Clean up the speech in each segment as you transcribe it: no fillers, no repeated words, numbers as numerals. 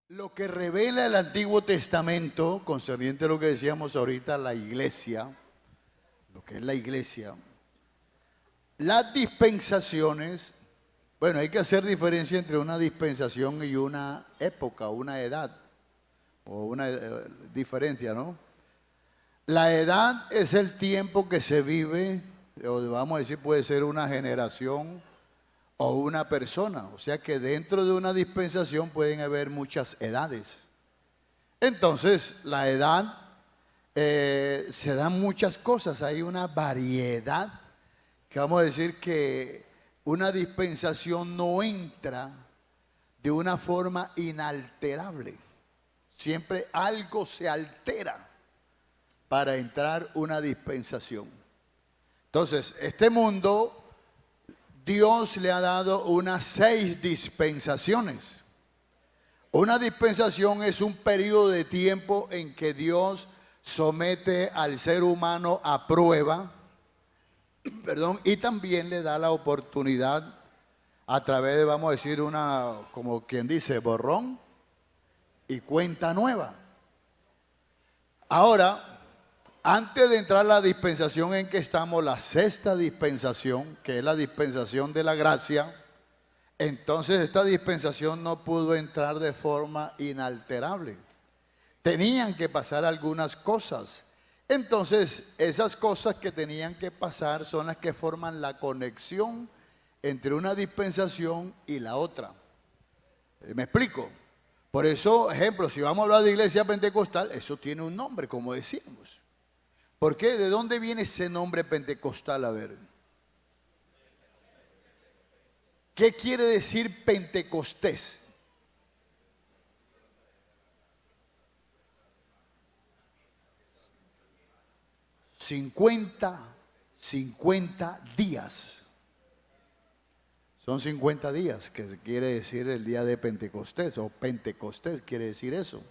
Lo que revela el Antiguo Testamento, concerniente a lo que decíamos ahorita, la iglesia, lo que es la iglesia, las dispensaciones, bueno, hay que hacer diferencia entre una dispensación y una época, una edad, o una diferencia, ¿no? La edad es el tiempo que se vive, o vamos a decir, puede ser una generación o una persona. O sea que dentro de una dispensación pueden haber muchas edades. Entonces, la edad se dan muchas cosas, hay una variedad, que vamos a decir que una dispensación no entra de una forma inalterable. Siempre algo se altera para entrar una dispensación. Entonces, este mundo, Dios le ha dado unas 6 dispensaciones. Una dispensación es un periodo de tiempo en que Dios somete al ser humano a prueba, y también le da la oportunidad a través de, vamos a decir, una, como quien dice, borrón y cuenta nueva. Ahora, antes de entrar a la dispensación en que estamos, la 6ª dispensación, que es la dispensación de la gracia, entonces esta dispensación no pudo entrar de forma inalterable. Tenían que pasar algunas cosas. Entonces, esas cosas que tenían que pasar son las que forman la conexión entre una dispensación y la otra. ¿Me explico? Por eso, ejemplo, si vamos a hablar de iglesia pentecostal, eso tiene un nombre, como decíamos. ¿Por qué? ¿De dónde viene ese nombre pentecostal? A ver. ¿Qué quiere decir Pentecostés? Cincuenta días. Son 50 días, que quiere decir el día de Pentecostés, o Pentecostés quiere decir eso.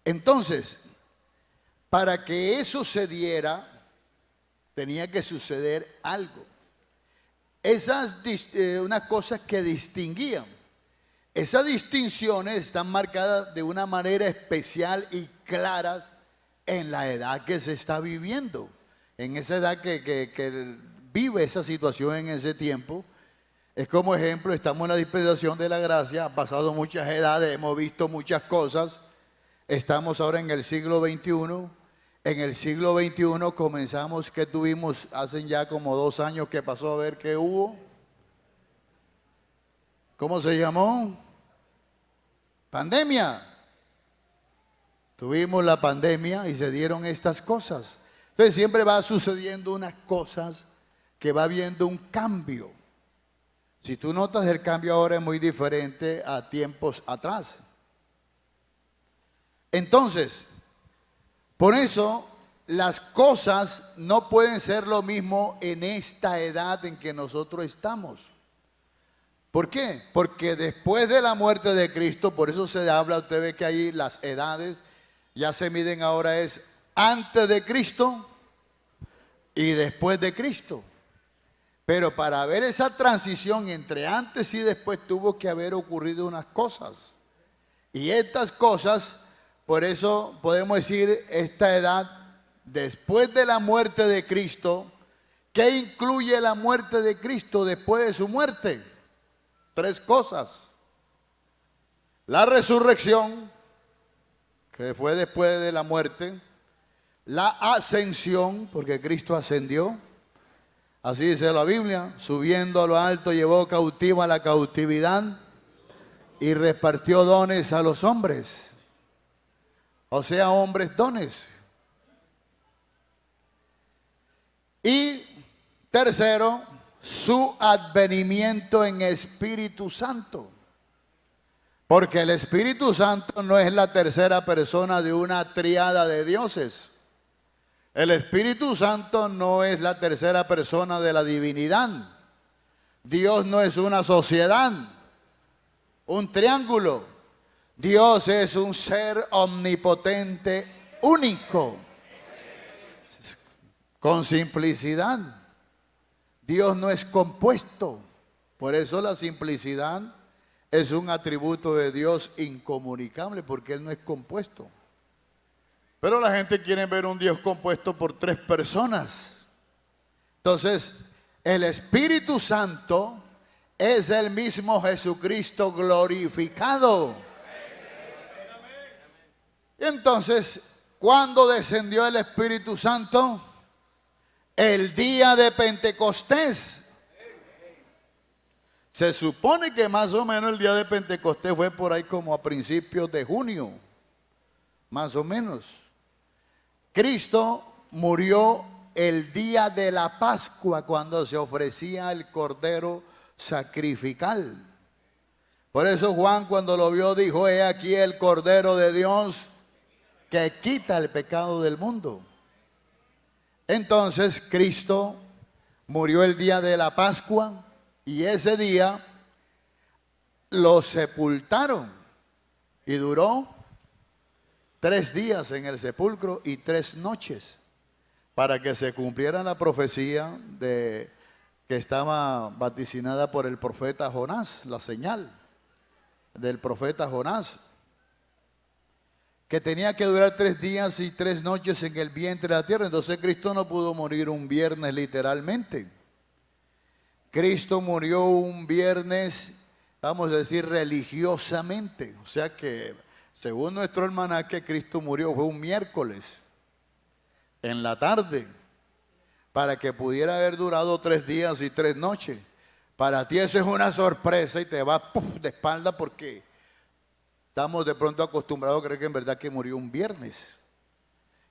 Entonces, para que eso se diera, tenía que suceder algo. Esas unas cosas que distinguían. Esas distinciones están marcadas de una manera especial y claras en la edad que se está viviendo. En esa edad que vive esa situación en ese tiempo. Es como ejemplo, estamos en la dispensación de la gracia, ha pasado muchas edades, hemos visto muchas cosas. Estamos ahora en el siglo XXI. En el siglo XXI comenzamos, que tuvimos hace ya como 2 años que pasó, a ver qué hubo. ¿Cómo se llamó? Pandemia. Tuvimos la pandemia y se dieron estas cosas. Entonces siempre va sucediendo unas cosas que va habiendo un cambio. Si tú notas, el cambio ahora es muy diferente a tiempos atrás. Entonces, por eso, las cosas no pueden ser lo mismo en esta edad en que nosotros estamos. ¿Por qué? Porque después de la muerte de Cristo, por eso se habla, usted ve que ahí las edades ya se miden ahora, es antes de Cristo y después de Cristo. Pero para ver esa transición entre antes y después tuvo que haber ocurrido unas cosas. Y estas cosas, por eso podemos decir, esta edad después de la muerte de Cristo. ¿Qué incluye la muerte de Cristo después de su muerte? 3 cosas. La resurrección, que fue después de la muerte. La ascensión, porque Cristo ascendió. Así dice la Biblia, subiendo a lo alto llevó cautiva la cautividad y repartió dones a los hombres. O sea, hombres dones. Y tercero, su advenimiento en Espíritu Santo. Porque el Espíritu Santo no es la tercera persona de una tríada de dioses. El Espíritu Santo no es la tercera persona de la divinidad. Dios no es una sociedad, un triángulo. Dios es un ser omnipotente, único, con simplicidad. Dios no es compuesto. Por eso la simplicidad es un atributo de Dios incomunicable porque Él no es compuesto. Pero la gente quiere ver un Dios compuesto por tres personas. Entonces, el Espíritu Santo es el mismo Jesucristo glorificado. Y entonces, ¿cuándo descendió el Espíritu Santo? El día de Pentecostés. Se supone que más o menos el día de Pentecostés fue por ahí como a principios de junio, más o menos. Cristo murió el día de la Pascua cuando se ofrecía el cordero sacrificial. Por eso Juan cuando lo vio dijo: he aquí el cordero de Dios que quita el pecado del mundo. Entonces Cristo murió el día de la Pascua y ese día lo sepultaron y duró 3 días en el sepulcro y 3 noches para que se cumpliera la profecía que estaba vaticinada por el profeta Jonás, la señal del profeta Jonás, que tenía que durar 3 días y 3 noches en el vientre de la tierra. Entonces Cristo no pudo morir un viernes literalmente. Cristo murió un viernes, vamos a decir, religiosamente. O sea que, según nuestro almanaque, Cristo murió fue un miércoles en la tarde, para que pudiera haber durado 3 días y 3 noches. Para ti eso es una sorpresa y te vas de espalda porque estamos de pronto acostumbrados a creer que en verdad que murió un viernes.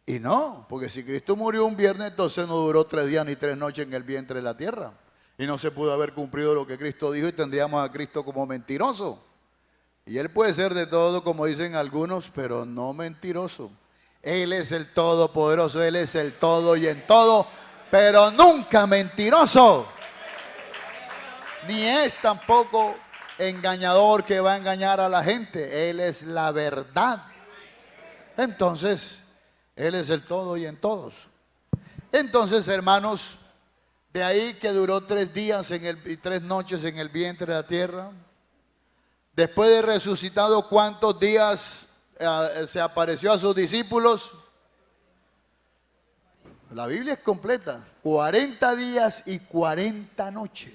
Y no, porque si Cristo murió un viernes, entonces no duró 3 días ni 3 noches en el vientre de la tierra. Y no se pudo haber cumplido lo que Cristo dijo y tendríamos a Cristo como mentiroso. Y Él puede ser de todo, como dicen algunos, pero no mentiroso. Él es el Todopoderoso, Él es el todo y en todo, pero nunca mentiroso. Ni es tampoco engañador que va a engañar a la gente. Él es la verdad. Entonces, Él es el todo y en todos. Entonces, hermanos, de ahí que duró 3 días y 3 noches en el vientre de la tierra. Después de resucitado, ¿cuántos días se apareció a sus discípulos? La Biblia es completa. 40 días y 40 noches.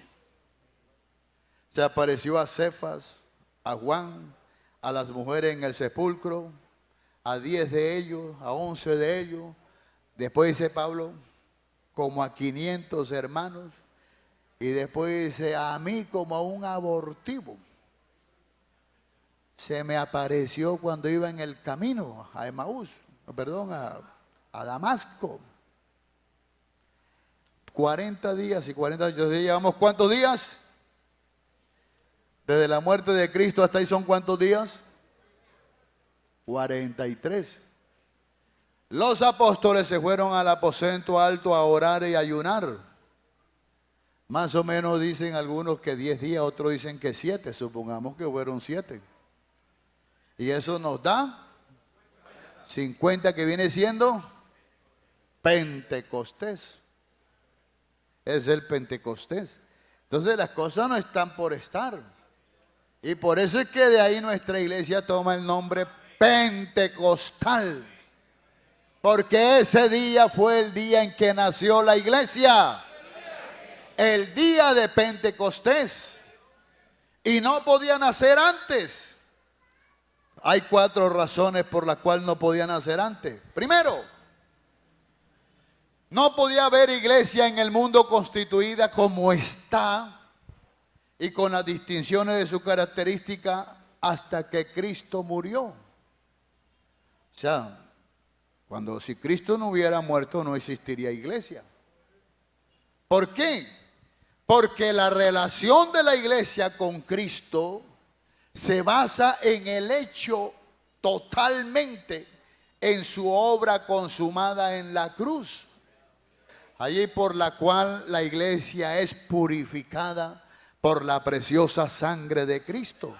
Se apareció a Cefas, a Juan, a las mujeres en el sepulcro, a 10 de ellos, a 11 de ellos. Después dice Pablo, como a 500 hermanos. Y después dice, a mí como a un abortivo. Se me apareció cuando iba en el camino a Emaús, perdón, a Damasco. 40 días y 40 noches. ¿Llevamos cuántos días? Desde la muerte de Cristo hasta ahí son ¿cuántos días? 43. Los apóstoles se fueron al aposento alto a orar y ayunar. Más o menos dicen algunos que 10 días, otros dicen que 7. Supongamos que fueron 7. Y eso nos da 50, que viene siendo Pentecostés. Es el Pentecostés. Entonces las cosas no están por estar. Y por eso es que de ahí nuestra iglesia toma el nombre Pentecostal. Porque ese día fue el día en que nació la iglesia. El día de Pentecostés. Y no podía nacer antes. Hay 4 razones por las cuales no podía nacer antes. Primero, no podía haber iglesia en el mundo constituida como está y con las distinciones de su característica hasta que Cristo murió. O sea, si Cristo no hubiera muerto, no existiría iglesia. ¿Por qué? Porque la relación de la iglesia con Cristo se basa en el hecho totalmente en su obra consumada en la cruz. Allí por la cual la iglesia es purificada por la preciosa sangre de Cristo.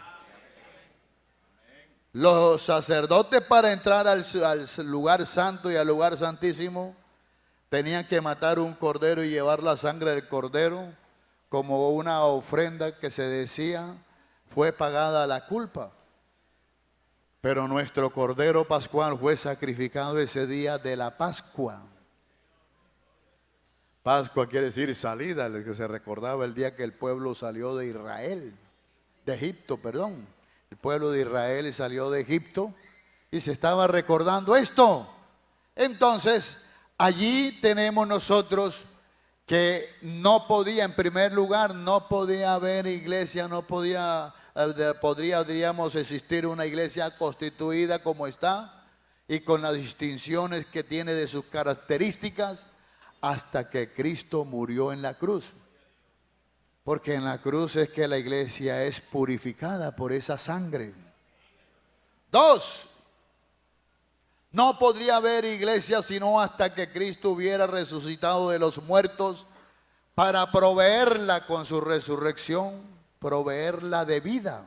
Los sacerdotes para entrar al lugar santo y al lugar santísimo tenían que matar un cordero y llevar la sangre del cordero como una ofrenda que se decía fue pagada la culpa. Pero nuestro Cordero Pascual fue sacrificado ese día de la Pascua. Pascua quiere decir salida, el que se recordaba el día que el pueblo salió de Israel, de Egipto, perdón. El pueblo de Israel salió de Egipto y se estaba recordando esto. Entonces, allí tenemos nosotros que no podía, en primer lugar, no podía haber iglesia, no podía, diríamos, existir una iglesia constituida como está y con las distinciones que tiene de sus características hasta que Cristo murió en la cruz. Porque en la cruz es que la iglesia es purificada por esa sangre. 2. No podría haber iglesia sino hasta que Cristo hubiera resucitado de los muertos para proveerla con su resurrección, proveerla de vida.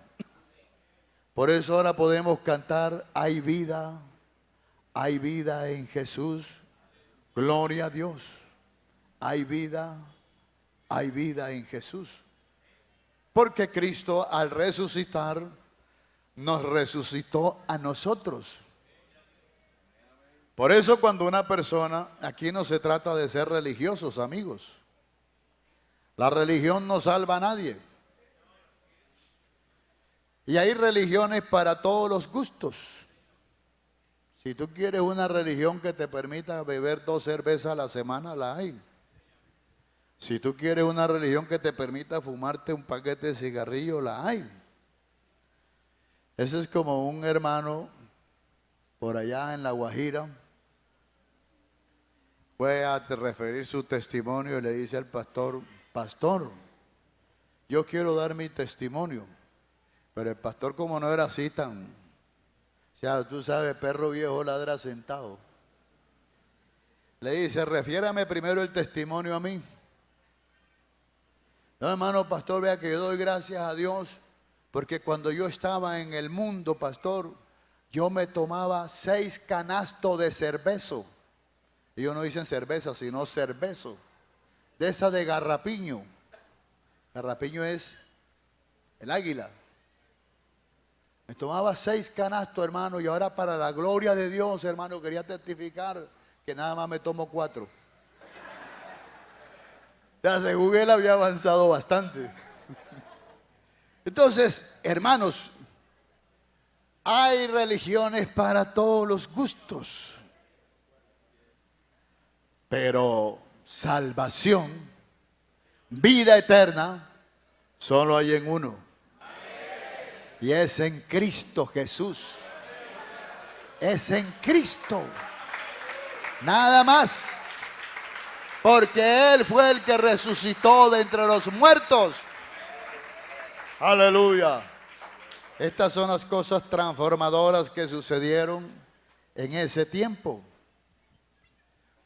Por eso ahora podemos cantar, hay vida en Jesús, gloria a Dios. Hay vida en Jesús. Porque Cristo al resucitar nos resucitó a nosotros. Por eso cuando una persona, aquí no se trata de ser religiosos, amigos. La religión no salva a nadie. Y hay religiones para todos los gustos. Si tú quieres una religión que te permita beber 2 cervezas a la semana, la hay. Si tú quieres una religión que te permita fumarte un paquete de cigarrillos, la hay. Ese es como un hermano por allá en La Guajira. Fue a referir su testimonio y le dice al pastor, pastor, yo quiero dar mi testimonio. Pero el pastor, como no era así tan, o sea, tú sabes, perro viejo ladra sentado. Le dice, refiérame primero el testimonio a mí. No, hermano pastor, vea que yo doy gracias a Dios, porque cuando yo estaba en el mundo, pastor, yo me tomaba 6 canastos de cervezo. Ellos no dicen cerveza, sino cervezo. De esa de garrapiño. Garrapiño es el águila. Me tomaba 6 canastos, hermano, y ahora para la gloria de Dios, hermano, quería testificar que nada más me tomo 4. Ya según él había avanzado bastante. Entonces, hermanos, hay religiones para todos los gustos. Pero salvación, vida eterna, solo hay en uno. Y es en Cristo Jesús. Es en Cristo. Nada más. Porque Él fue el que resucitó de entre los muertos. Aleluya. Estas son las cosas transformadoras que sucedieron en ese tiempo.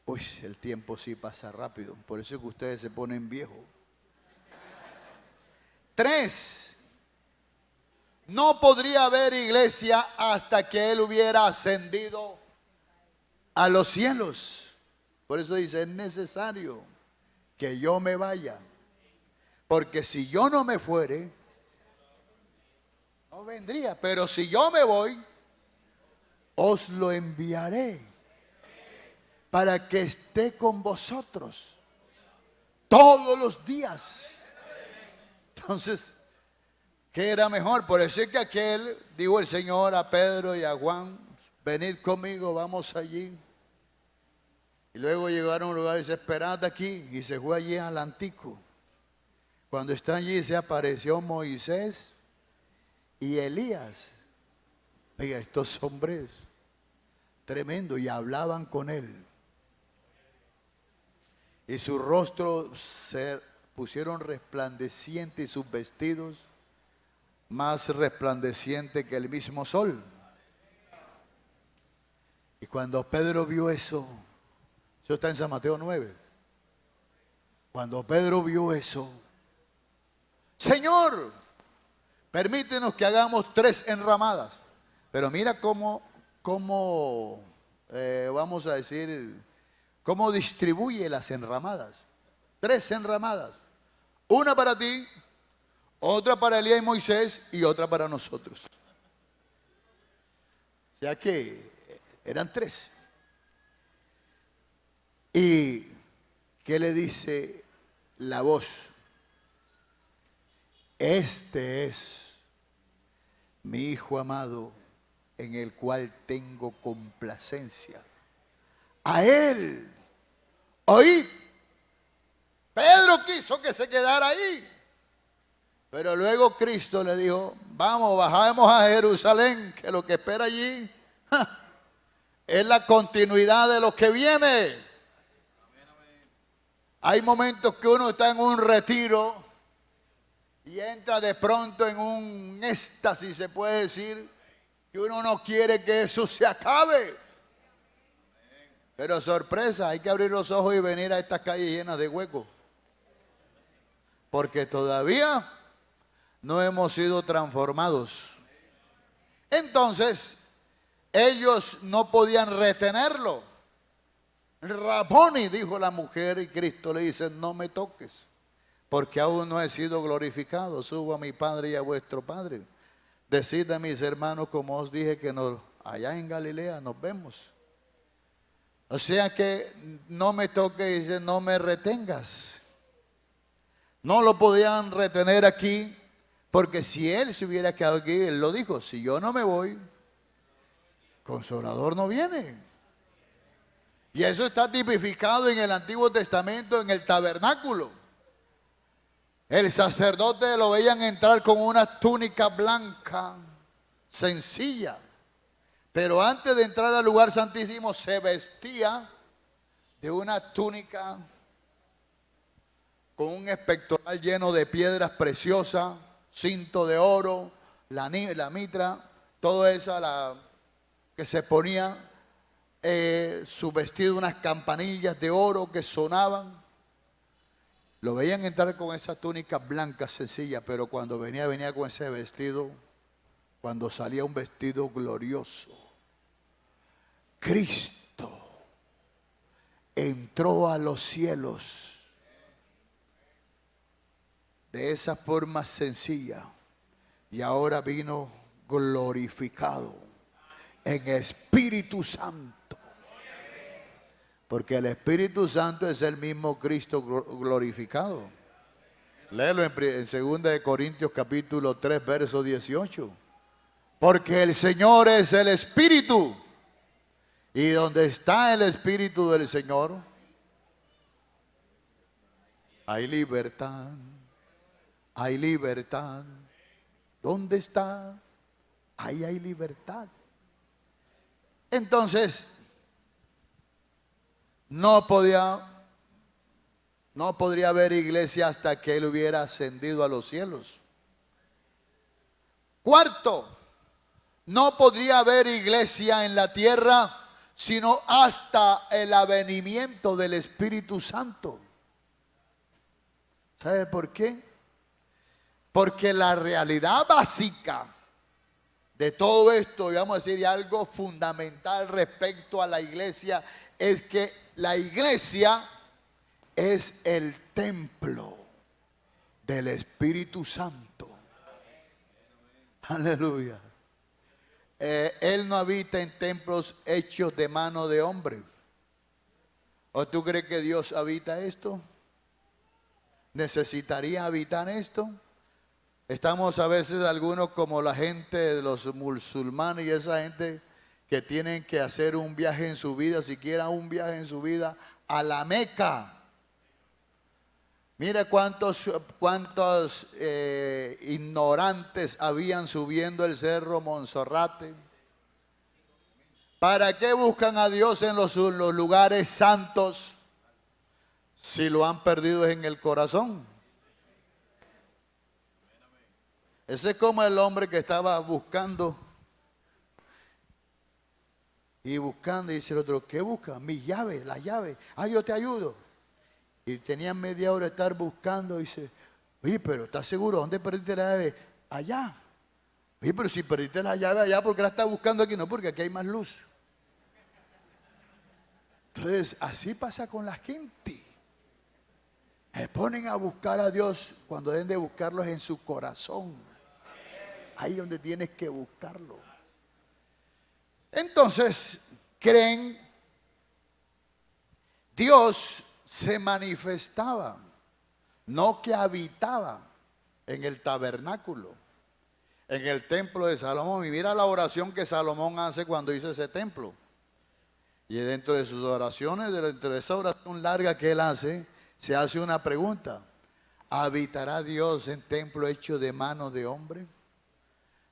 Uy, el tiempo sí pasa rápido. Por eso es que ustedes se ponen viejos. 3. No podría haber iglesia hasta que Él hubiera ascendido a los cielos. Por eso dice, es necesario que yo me vaya. Porque si yo no me fuere, no vendría. Pero si yo me voy, os lo enviaré para que esté con vosotros todos los días. Entonces, ¿qué era mejor? Por eso es que aquel, dijo el Señor a Pedro y a Juan, venid conmigo, vamos allí. Y luego llegaron a un lugar y dice, esperad aquí. Y se fue allí al Antico. Cuando está allí se apareció Moisés y Elías. Oiga, estos hombres tremendos, y hablaban con él. Y su rostro se pusieron resplandecientes y sus vestidos más resplandecientes que el mismo sol. Y cuando Pedro vio eso está en San Mateo 9. Cuando Pedro vio eso, Señor, permítenos que hagamos 3 enramadas. Pero mira cómo vamos a decir, cómo distribuye las enramadas. 3 enramadas. Una para ti, otra para Elías y Moisés y otra para nosotros. O sea que eran 3. ¿Y qué le dice la voz? Este es mi Hijo amado, en el cual tengo complacencia. A él oíd. Pedro quiso que se quedara ahí, pero luego Cristo le dijo: vamos, bajemos a Jerusalén, que lo que espera allí es la continuidad de lo que viene. Hay momentos que uno está en un retiro y entra de pronto en un éxtasis, se puede decir, que uno no quiere que eso se acabe. Pero sorpresa, hay que abrir los ojos y venir a estas calles llenas de huecos, porque todavía no hemos sido transformados. Entonces, ellos no podían retenerlo. Raboni, dijo la mujer, y Cristo le dice: no me toques, porque aún no he sido glorificado. Subo a mi Padre y a vuestro Padre. Decid a mis hermanos, como os dije, que allá en Galilea nos vemos. O sea que no me toques, dice, no me retengas. No lo podían retener aquí, porque si él se hubiera quedado aquí, él lo dijo: si yo no me voy, Consolador no viene. Y eso está tipificado en el Antiguo Testamento, en el tabernáculo. El sacerdote lo veían entrar con una túnica blanca, sencilla. Pero antes de entrar al lugar santísimo se vestía de una túnica con un espectoral lleno de piedras preciosas, cinto de oro, la mitra, todo eso que se ponía, su vestido, unas campanillas de oro que sonaban. Lo veían entrar con esa túnica blanca sencilla, pero cuando venía con ese vestido, cuando salía un vestido glorioso. Cristo entró a los cielos de esa forma sencilla y ahora vino glorificado en Espíritu Santo, porque el Espíritu Santo es el mismo Cristo glorificado. Léelo en 2 Corintios capítulo 3 verso 18. Porque el Señor es el Espíritu, y donde está el Espíritu del Señor hay libertad. Hay libertad. ¿Dónde está? Ahí hay libertad. Entonces, no podría haber iglesia hasta que Él hubiera ascendido a los cielos. Cuarto, no podría haber iglesia en la tierra sino hasta el avenimiento del Espíritu Santo. ¿Sabe por qué? Porque la realidad básica de todo esto, y vamos a decir, y algo fundamental respecto a la iglesia, es que la iglesia es el templo del Espíritu Santo. Aleluya. Él no habita en templos hechos de mano de hombre. ¿O tú crees que Dios habita esto? ¿Necesitaría habitar esto? Estamos a veces algunos como la gente de los musulmanes y esa gente que tienen que hacer un viaje en su vida, siquiera un viaje en su vida, a la Meca. Mira cuántos ignorantes habían subiendo el cerro Monserrate. ¿Para qué buscan a Dios en los lugares santos si lo han perdido en el corazón? Ese es como el hombre que estaba buscando y dice el otro: ¿qué busca? Mi llave, la llave. Ah, yo te ayudo. Y tenía media hora de estar buscando y dice: oye, pero ¿estás seguro? ¿Dónde perdiste la llave? Allá. Oye, pero si perdiste la llave allá, ¿por qué la estás buscando aquí? No, porque aquí hay más luz. Entonces, así pasa con la gente. Se ponen a buscar a Dios cuando deben de buscarlos en su corazón. Ahí es donde tienes que buscarlo. Entonces, creen, Dios se manifestaba, no que habitaba en el tabernáculo, en el templo de Salomón. Y mira la oración que Salomón hace cuando hizo ese templo. Y dentro de sus oraciones, dentro de esa oración larga que él hace, se hace una pregunta: ¿habitará Dios en templo hecho de mano de hombre?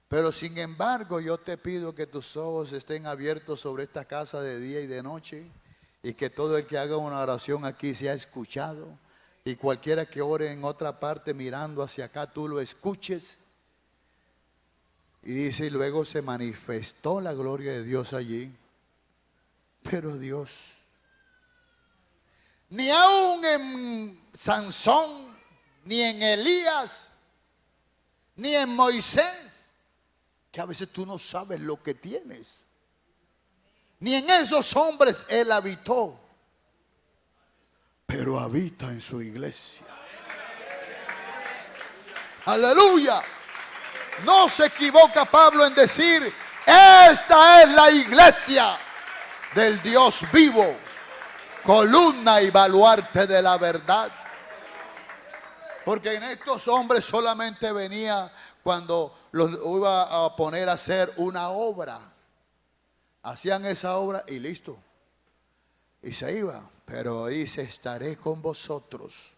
Pero sin embargo, yo te pido que tus ojos estén abiertos sobre esta casa de día y de noche, y que todo el que haga una oración aquí sea escuchado, y cualquiera que ore en otra parte mirando hacia acá, tú lo escuches. Y dice, y luego se manifestó la gloria de Dios allí. Pero Dios, ni aun en Sansón, ni en Elías, ni en Moisés, que a veces tú no sabes lo que tienes, ni en esos hombres él habitó, pero habita en su iglesia. Aleluya. No se equivoca Pablo en decir, esta es la iglesia del Dios vivo, columna y baluarte de la verdad. Porque en estos hombres solamente venía cuando los iba a poner a hacer una obra. Hacían esa obra y listo. Y se iba. Pero dice, estaré con vosotros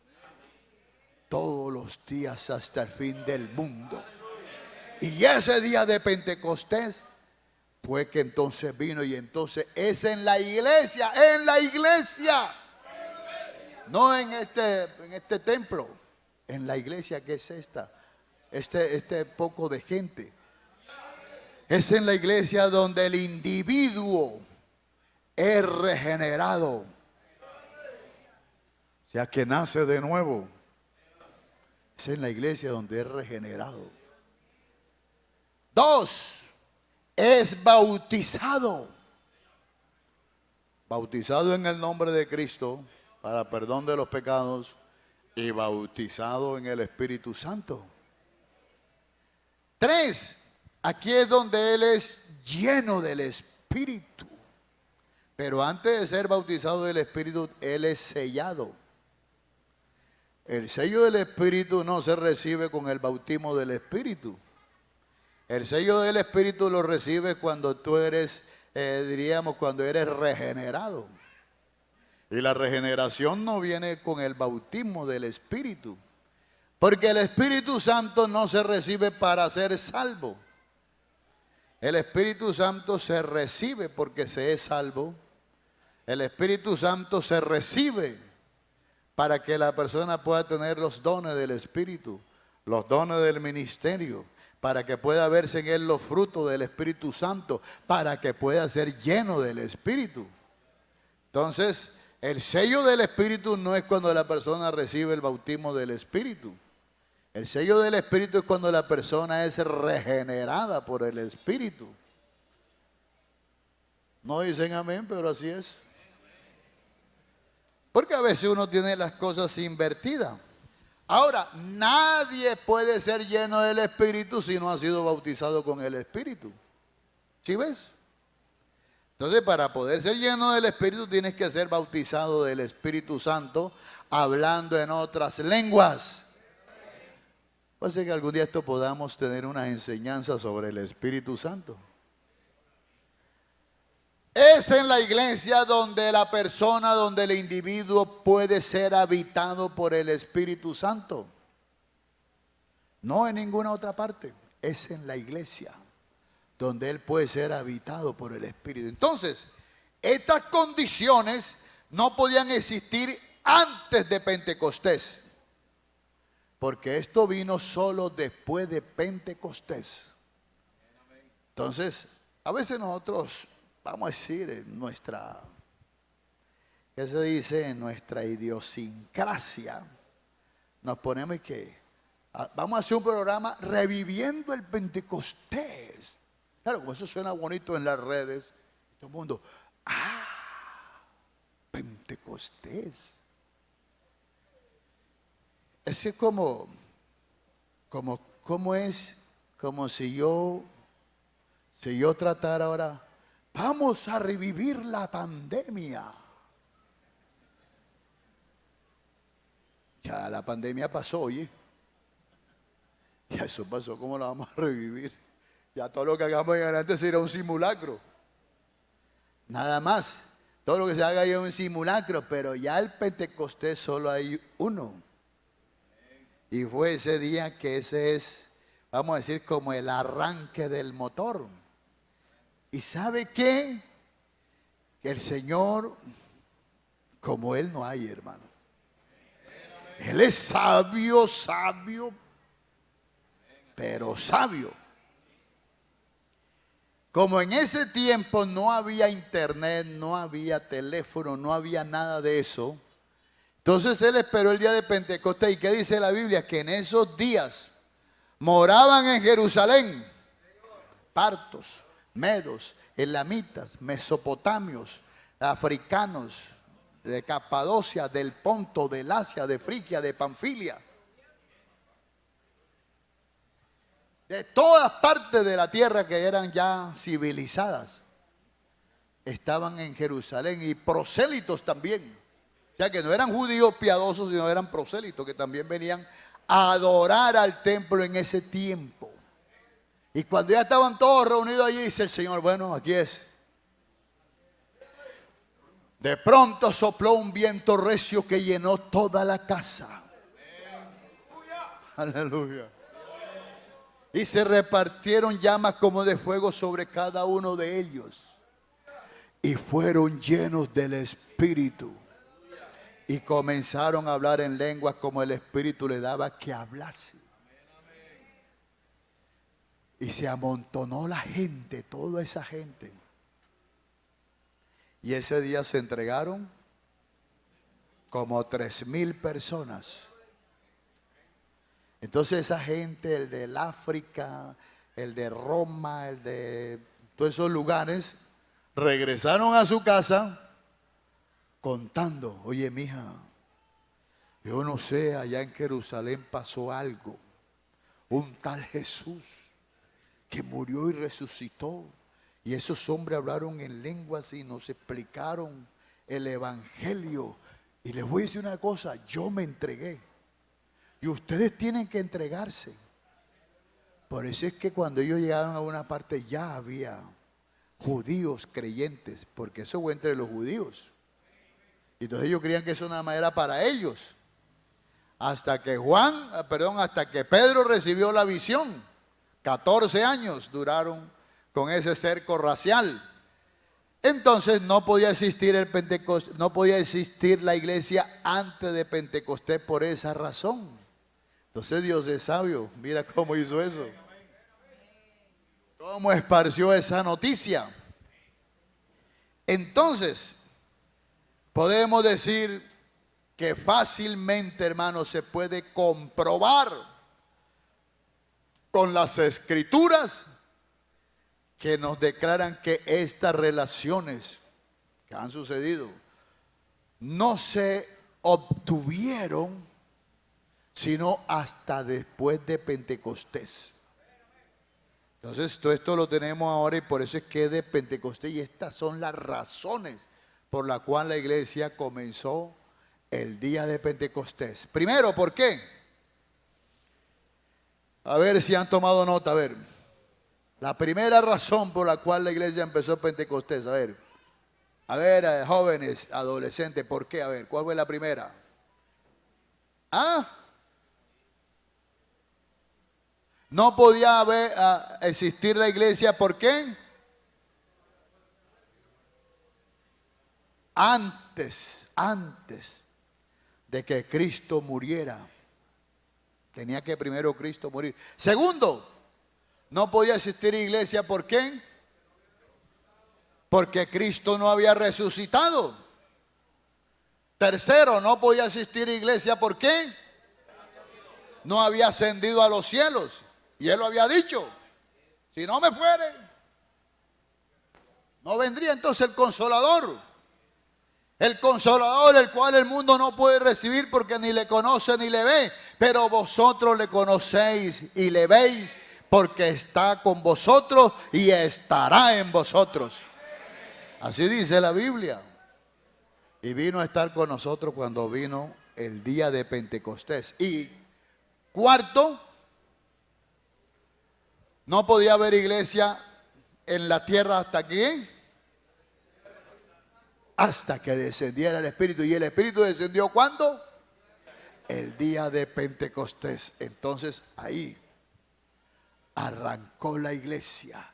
todos los días hasta el fin del mundo. Y ese día de Pentecostés fue que entonces vino, y entonces es en la iglesia, no en este templo, en la iglesia que es este poco de gente. Es en la iglesia donde el individuo es regenerado, o sea que nace de nuevo. Es en la iglesia donde es regenerado. 2, es bautizado. Bautizado en el nombre de Cristo para perdón de los pecados y bautizado en el Espíritu Santo. 3, aquí es donde él es lleno del Espíritu. Pero antes de ser bautizado del Espíritu, él es sellado. El sello del Espíritu no se recibe con el bautismo del Espíritu. El sello del Espíritu lo recibes cuando tú eres, cuando eres regenerado. Y la regeneración no viene con el bautismo del Espíritu. Porque el Espíritu Santo no se recibe para ser salvo. El Espíritu Santo se recibe porque se es salvo. El Espíritu Santo se recibe para que la persona pueda tener los dones del Espíritu, los dones del ministerio, para que pueda verse en él los frutos del Espíritu Santo, para que pueda ser lleno del Espíritu. Entonces, el sello del Espíritu no es cuando la persona recibe el bautismo del Espíritu. El sello del Espíritu es cuando la persona es regenerada por el Espíritu. No dicen amén, pero así es. Porque a veces uno tiene las cosas invertidas. Ahora, nadie puede ser lleno del Espíritu si no ha sido bautizado con el Espíritu. ¿Sí ves? Entonces, para poder ser lleno del Espíritu tienes que ser bautizado del Espíritu Santo, hablando en otras lenguas. Puede ser que algún día esto podamos tener una enseñanza sobre el Espíritu Santo. Es en la iglesia donde la persona, donde el individuo puede ser habitado por el Espíritu Santo. No en ninguna otra parte. Es en la iglesia donde él puede ser habitado por el Espíritu. Entonces, estas condiciones no podían existir antes de Pentecostés. Porque esto vino solo después de Pentecostés. Entonces, a veces nosotros, vamos a decir, en nuestra, ¿qué se dice? En nuestra idiosincrasia, nos ponemos que vamos a hacer un programa reviviendo el Pentecostés. Claro, como eso suena bonito en las redes, todo el mundo, Pentecostés. es como es, como si yo tratara ahora, vamos a revivir la pandemia. Ya la pandemia pasó, oye. Ya eso pasó, ¿cómo la vamos a revivir? Ya todo lo que hagamos en adelante será un simulacro. Nada más. Todo lo que se haga ahí es un simulacro, pero ya el Pentecostés solo hay uno. Y fue ese día que ese es, vamos a decir, como el arranque del motor. ¿Y sabe qué? Que el Señor, como Él no hay, hermano. Él es sabio, sabio, pero sabio. Como en ese tiempo no había internet, no había teléfono, no había nada de eso, entonces Él esperó el día de Pentecostés. ¿Y qué dice la Biblia? Que en esos días moraban en Jerusalén partos, medos, elamitas, mesopotamios, africanos, de Capadocia, del Ponto, del Asia, de Frigia, de Panfilia, de todas partes de la tierra que eran ya civilizadas, estaban en Jerusalén, y prosélitos también. O sea que no eran judíos piadosos, sino eran prosélitos que también venían a adorar al templo en ese tiempo. Y cuando ya estaban todos reunidos allí, dice el Señor, bueno, aquí es. De pronto sopló un viento recio que llenó toda la casa. Aleluya. Y se repartieron llamas como de fuego sobre cada uno de ellos. Y fueron llenos del Espíritu. Y comenzaron a hablar en lenguas como el Espíritu les daba que hablase. Y se amontonó la gente, toda esa gente. Y ese día se entregaron como 3,000 personas. Entonces esa gente, el del África, el de Roma, el de todos esos lugares, regresaron a su casa contando, oye mija, yo no sé, allá en Jerusalén pasó algo, un tal Jesús que murió y resucitó, y esos hombres hablaron en lenguas y nos explicaron el evangelio, y les voy a decir una cosa, yo me entregué, y ustedes tienen que entregarse. Por eso es que cuando ellos llegaron a una parte ya había judíos creyentes, porque eso fue entre los judíos. Y entonces ellos creían que eso nada más era para ellos. Hasta que hasta que Pedro recibió la visión. 14 años duraron con ese cerco racial. Entonces no podía existir el Pentecostés, no podía existir la iglesia antes de Pentecostés por esa razón. Entonces Dios es sabio, mira cómo hizo eso. Cómo esparció esa noticia. Entonces, podemos decir que fácilmente, hermanos, se puede comprobar con las escrituras que nos declaran que estas relaciones que han sucedido no se obtuvieron sino hasta después de Pentecostés. Entonces todo esto lo tenemos ahora y por eso es que es de Pentecostés, y estas son las razones por las cuales la iglesia comenzó el día de Pentecostés. Primero, ¿por qué? A ver si han tomado nota, a ver. La primera razón por la cual la iglesia empezó Pentecostés, a ver, jóvenes, adolescentes, ¿por qué? A ver, ¿cuál fue la primera? No podía existir la iglesia, ¿por qué? Antes de que Cristo muriera. Tenía que primero Cristo morir. Segundo, no podía existir iglesia, ¿por qué? Porque Cristo no había resucitado. Tercero, no podía existir iglesia, ¿por qué? No había ascendido a los cielos. Y Él lo había dicho, si no me fuere, no vendría entonces el Consolador. El Consolador, el cual el mundo no puede recibir porque ni le conoce ni le ve. Pero vosotros le conocéis y le veis porque está con vosotros y estará en vosotros. Así dice la Biblia. Y vino a estar con nosotros cuando vino el día de Pentecostés. Y cuarto, no podía haber iglesia en la tierra hasta aquí, hasta que descendiera el Espíritu. ¿Y el Espíritu descendió cuándo? El día de Pentecostés. Entonces ahí arrancó la iglesia.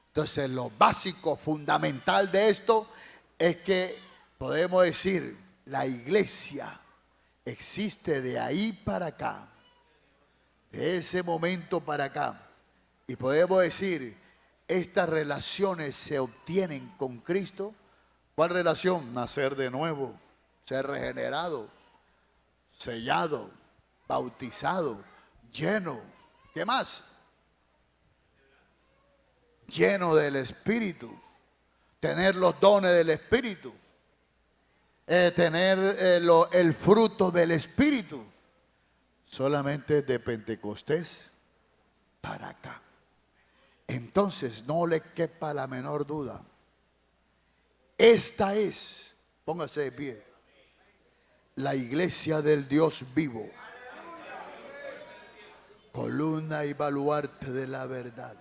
Entonces lo básico, fundamental de esto es que podemos decir, la iglesia existe de ahí para acá, de ese momento para acá. Y podemos decir, estas relaciones se obtienen con Cristo. ¿Cuál relación? Nacer de nuevo, ser regenerado, sellado, bautizado, lleno. ¿Qué más? Lleno del Espíritu, tener los dones del Espíritu, tener el fruto del Espíritu. Solamente de Pentecostés para acá. Entonces no le quepa la menor duda. Esta es, póngase de pie, la iglesia del Dios vivo, columna y baluarte de la verdad.